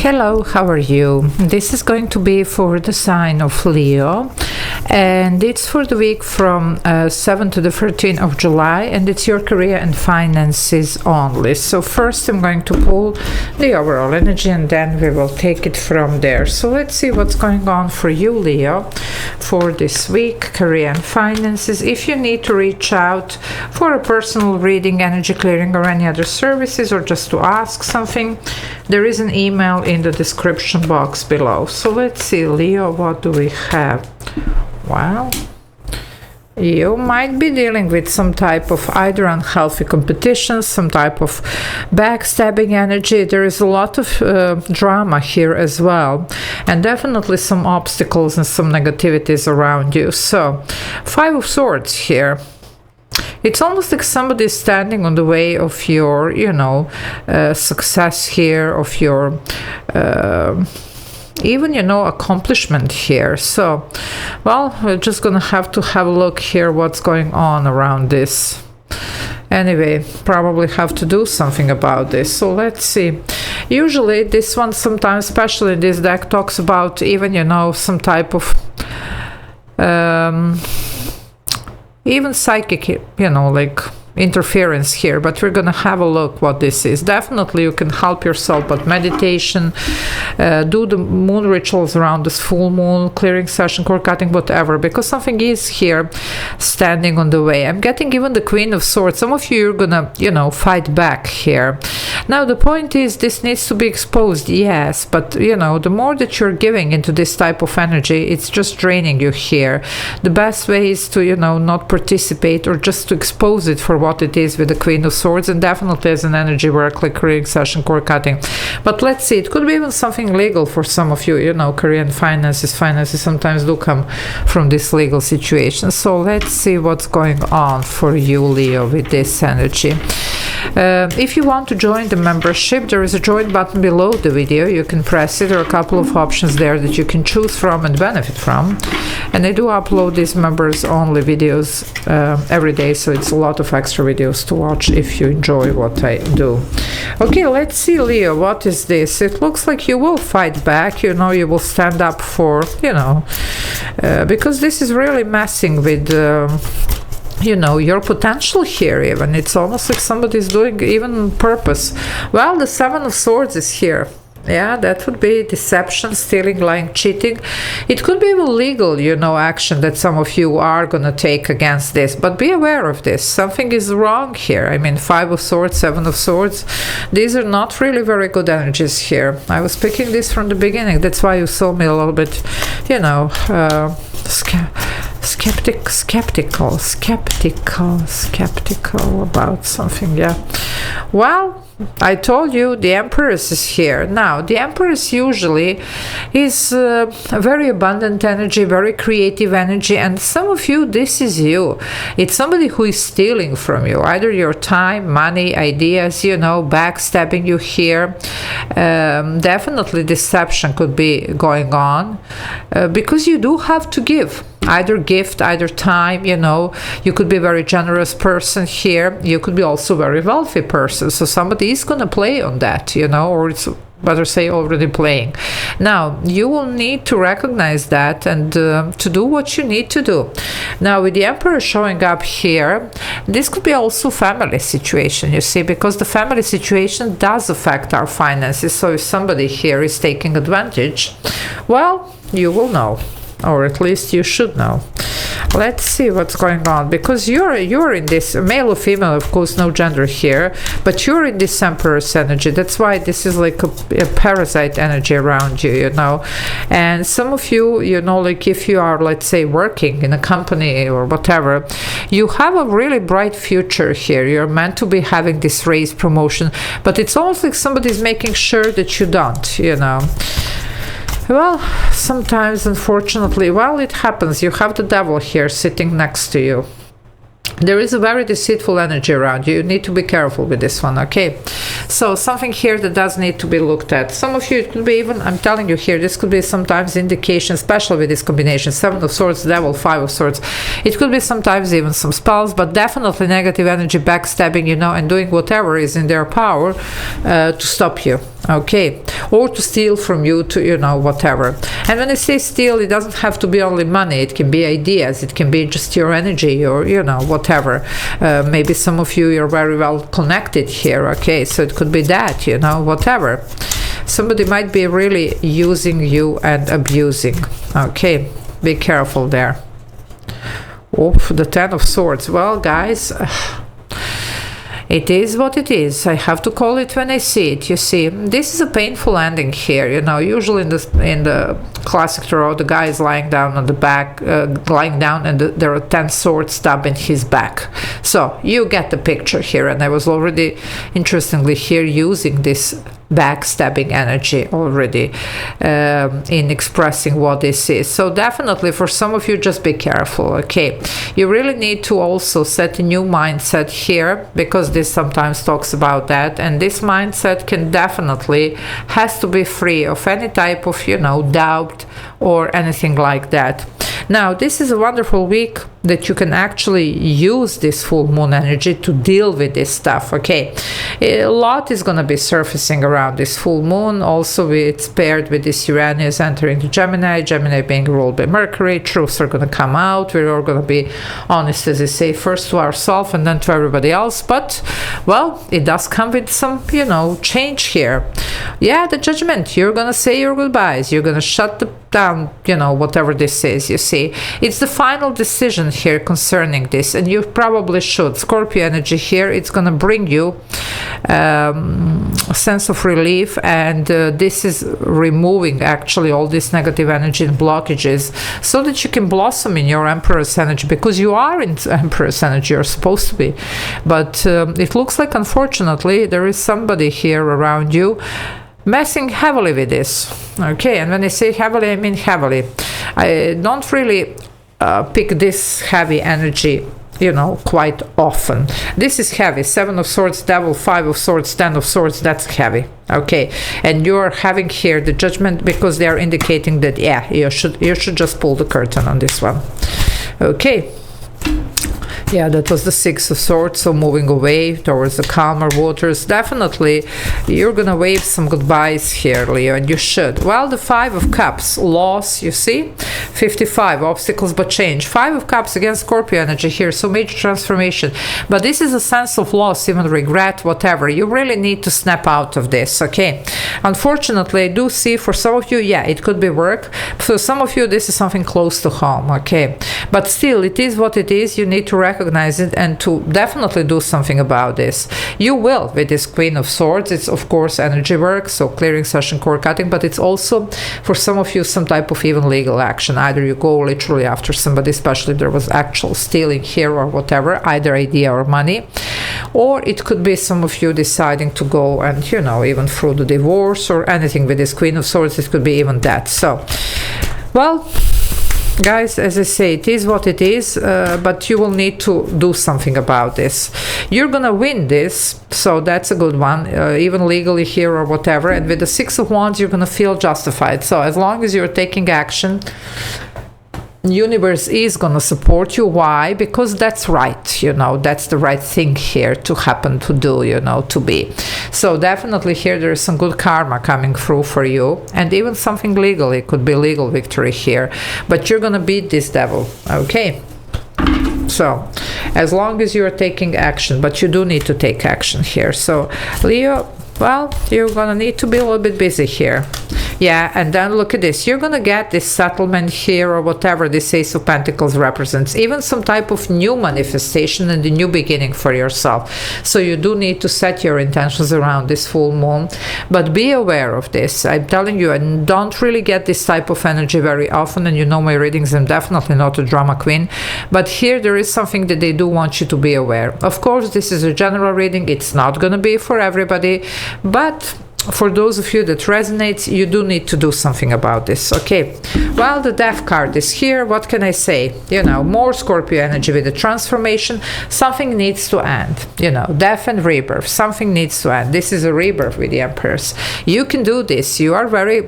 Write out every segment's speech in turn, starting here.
Hello, how are you? This is going to be for the sign of Leo, and it's for the week from 7 to the 13th of July, and it's your career and finances only. So first I'm going to pull the overall energy and then we will take it from there. So let's see what's going on for you, Leo, for this week, career and finances. If you need to reach out for a personal reading, energy clearing, or any other services, or just to ask something, there is an email in the description box below. So let's see, Leo, what do we have? Well, you might be dealing with some type of either unhealthy competition, some type of backstabbing energy. There is a lot of drama here as well, and definitely some obstacles and some negativities around you. So, Five of Swords here. It's almost like somebody is standing on the way of your, success here, of your, even, accomplishment here. So, well, we're just gonna have to have a look here what's going on around this. Anyway, probably have to do something about this. So let's see. Usually this one sometimes, especially in this deck, talks about even, some type of even psychic, like interference here, but we're gonna have a look what this is. Definitely you can help yourself, but meditation, do the moon rituals around this full moon, clearing session, cord cutting, whatever, because something is here standing on the way. I'm getting even the Queen of Swords. Some of you are gonna fight back here. Now the point is, this needs to be exposed, yes, but the more that you're giving into this type of energy, it's just draining you here. The best way is to not participate, or just to expose it for what it is with the Queen of Swords, and definitely as an energy work, like clearing session, cord cutting. But let's see, it could be even something legal for some of you, career and finances. Finances sometimes do come from this legal situation. So let's see what's going on for you, Leo, with this energy. If you want to join the membership, there is a join button below the video. You can press it. There are a couple of options there that you can choose from and benefit from. And I do upload these members only videos every day, so it's a lot of extra videos to watch if you enjoy what I do. Okay, let's see, Leo, what is this? It looks like you will fight back, you will stand up for, because this is really messing with your potential here. Even it's almost like somebody's doing even purpose. Well, the Seven of Swords is here. Yeah, that would be deception, stealing, lying, cheating. It could be even legal, action that some of you are gonna take against this. But be aware of this. Something is wrong here. I mean, Five of Swords, Seven of Swords. These are not really very good energies here. I was picking this from the beginning. That's why you saw me a little bit, skeptical about something. Yeah. Well, I told you the Empress is here. Now, the Empress usually is a very abundant energy, very creative energy, and some of you, this is you. It's somebody who is stealing from you, either your time, money, ideas, backstabbing you here. Definitely deception could be going on, because you do have to give. Either gift, either time, you could be a very generous person here. You could be also a very wealthy person. So somebody is going to play on that, or it's better say already playing. Now, you will need to recognize that and to do what you need to do. Now, with the Emperor showing up here, this could be also family situation, you see, because the family situation does affect our finances. So if somebody here is taking advantage, well, you will know. Or at least you should know. Let's see what's going on, because you're in this, male or female, of course, no gender here, but you're in this Emperor's energy. That's why this is like a parasite energy around you, and some of you, like if you are, let's say, working in a company or whatever, you have a really bright future here. You're meant to be having this raise, promotion, but it's almost like somebody's making sure that you don't, Well, sometimes, unfortunately, it happens. You have the devil here sitting next to you. There is a very deceitful energy around you. You need to be careful with this one, okay? So something here that does need to be looked at. Some of you, it could be even, I'm telling you here, this could be sometimes indication, especially with this combination, Seven of Swords, Devil, Five of Swords. It could be sometimes even some spells, but definitely negative energy, backstabbing, and doing whatever is in their power to stop you. Okay, or to steal from you, to, you know, whatever. And when I say steal, it doesn't have to be only money. It can be ideas, it can be just your energy, or, you know, whatever. Maybe some of you, you're very well connected here, okay, so it could be that, you know, whatever. Somebody might be really using you and abusing, okay, be careful there. Oof, the Ten of Swords. Well, guys, it is what it is. I have to call it when I see it. You see, this is a painful ending here. You know, usually in the classic tarot, the guy is lying down on the back, lying down, and there are 10 swords stabbing his back. So you get the picture here. And I was already, interestingly, here using this backstabbing energy already in expressing what this is. So definitely for some of you, just be careful, okay? You really need to also set a new mindset here, because this sometimes talks about that, and this mindset can definitely has to be free of any type of, you know, doubt or anything like that. Now, this is a wonderful week that you can actually use this full moon energy to deal with this stuff, okay? A lot is going to be surfacing around this full moon. Also, it's paired with this Uranus entering the Gemini, Gemini being ruled by Mercury. Truths are going to come out. We're all going to be honest, as I say, first to ourselves and then to everybody else. But, well, it does come with some, you know, change here. Yeah, the Judgment. You're going to say your goodbyes. You're going to shut down, you know, whatever this is, you see. It's the final decision here concerning this, and you probably should. Scorpio energy here, it's going to bring you a sense of relief, and this is removing actually all this negative energy and blockages, so that you can blossom in your Empress energy, because you are in Empress energy, you're supposed to be. But it looks like, unfortunately, there is somebody here around you messing heavily with this, okay? And when I say heavily, I mean heavily. I don't really pick this heavy energy, you know, quite often. This is heavy. 7 of Swords, Devil, 5 of Swords, 10 of Swords, that's heavy, okay? And you're having here the Judgment, because they are indicating that, yeah, you should just pull the curtain on this one, okay? Yeah, that was the 6 of Swords, so moving away towards the calmer waters. Definitely, you're gonna wave some goodbyes here, Leo, and you should. Well, the 5 of Cups, loss, you see? 55, obstacles but change. 5 of Cups against Scorpio energy here, so major transformation. But this is a sense of loss, even regret, whatever. You really need to snap out of this, okay? Unfortunately, I do see for some of you, yeah, it could be work. For some of you, this is something close to home, okay? But still, it is what it is. You need to recognize it and to definitely do something about this. You will with this Queen of Swords. It's of course energy work, so clearing session, cord cutting, but it's also for some of you some type of even legal action. Either you go literally after somebody, especially if there was actual stealing here or whatever, either idea or money, or it could be some of you deciding to go and, you know, even through the divorce or anything with this Queen of Swords. It could be even that. So, well, guys, as I say, it is what it is, but you will need to do something about this. You're gonna win this, so that's a good one, even legally here or whatever. And with the 6 of Wands, you're gonna feel justified. So as long as you're taking action, universe is gonna support you. Why? Because that's right, you know, that's the right thing here to happen, to do, you know, to be. So definitely here there is some good karma coming through for you, and even something legal. It could be legal victory here, but you're gonna beat this devil, okay? So as long as you're taking action, but you do need to take action here. So Leo, well, you're gonna need to be a little bit busy here. Yeah, and then look at this. You're gonna get this settlement here, or whatever this Ace of Pentacles represents. Even some type of new manifestation and a new beginning for yourself. So you do need to set your intentions around this full moon. But be aware of this. I'm telling you, I don't really get this type of energy very often. And you know my readings, I'm definitely not a drama queen. But here there is something that they do want you to be aware. Of course, this is a general reading. It's not gonna be for everybody. But for those of you that resonates, you do need to do something about this, okay? Well, the Death card is here. What can I say? You know, more Scorpio energy with the transformation. Something needs to end, you know, death and rebirth. Something needs to end. This is a rebirth with the Empress. You can do this. You are very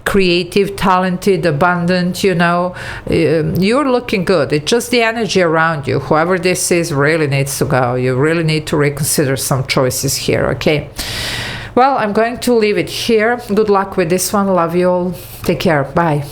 creative, talented, abundant, you know. You're looking good. It's just the energy around you. Whoever this is really needs to go. You really need to reconsider some choices here, okay? Well, I'm going to leave it here. Good luck with this one. Love you all. Take care. Bye.